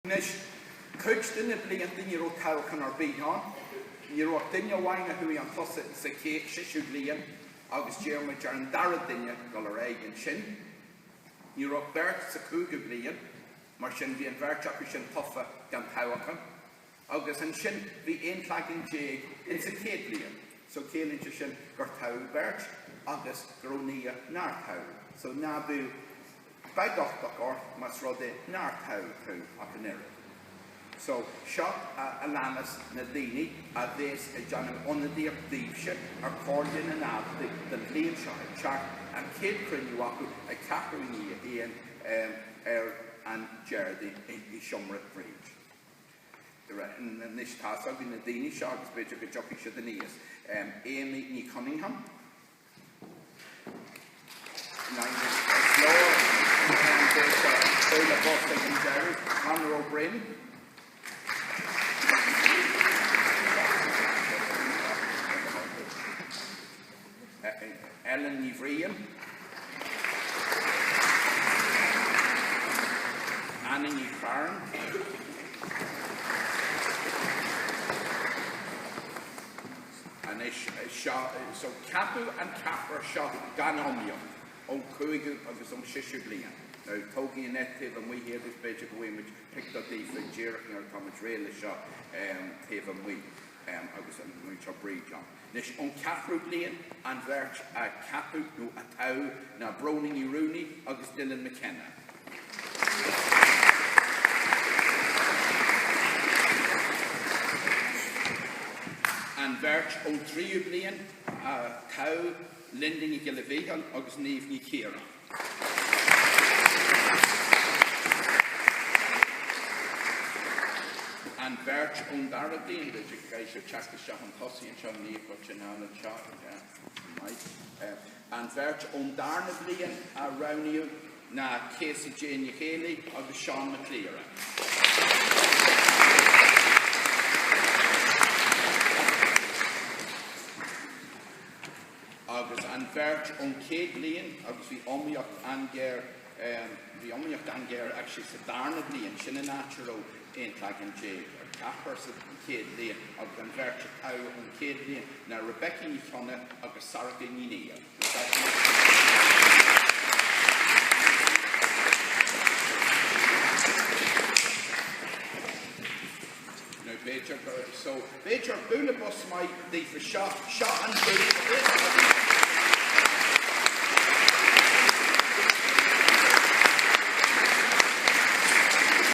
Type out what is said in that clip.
Nes Toghchán Chomhairle ní ro Toghchán ar Bhriain, ní ro duine bhaine hui an tosa sa cé siú blian agus déarmid ar an dara duine go le réigen sin. Ní ro bert sa cúga blian, mar sin bhí an bherteach sin tofa gan Toghchán. Agus an sin bhí aontlagin déag in sa cé blian. So céalainte sin gur tau bert agus Grónaidh nar tau. So ná bú Baidochtach or mas rodé nar tau tú ach an irid. So seo a lanas na daoine a bhés a John onadíar díobse ar cordin an abdi den líon seo a teach an céad cruinniú acu a caparíní íon an Gerdi I siomra bríd. Nis tásag bhí na daoine seo agus beidir go jopi se den níos. Éimí ní Cunningham. Scoile Boston and Jerry, Conor Broin. Eilí Bhriain. Chiarán. And so Capu and Capra shot Ganomium. On Kuigu agus on Shishu Blian. Now, Togi and Etiv, and we hear this page of we which picked up the Chiarán or Toghchán shot, Tiv and we, agus and which are Bhriain. Nish on Capru Blian and Verch Capu no Atau, na Broning Rooney, agus Dylan McKenna. And Verch on Triu Blian, Tau, Lynda Giolla, agus Niamh Chiarán. And Verch on Daradine, the guys of Chasta Seán and Seán Niamh Chiarán and Seán, and Verch on Darna Blian, Ruanaidh, na Casey Jane Eilí, agus Seán Cléire. Agus an Verch on Céad Blian, agus bhí omíocht angear, actually sa Darna Blian, sin a natural aontlagin déag, ar Capar sa Céad Blian, agus an Verch Tau on Céad Blian, na Rebecca Cionna agus Sorcha Neill. So, Bejar Bula Bus might be for shot and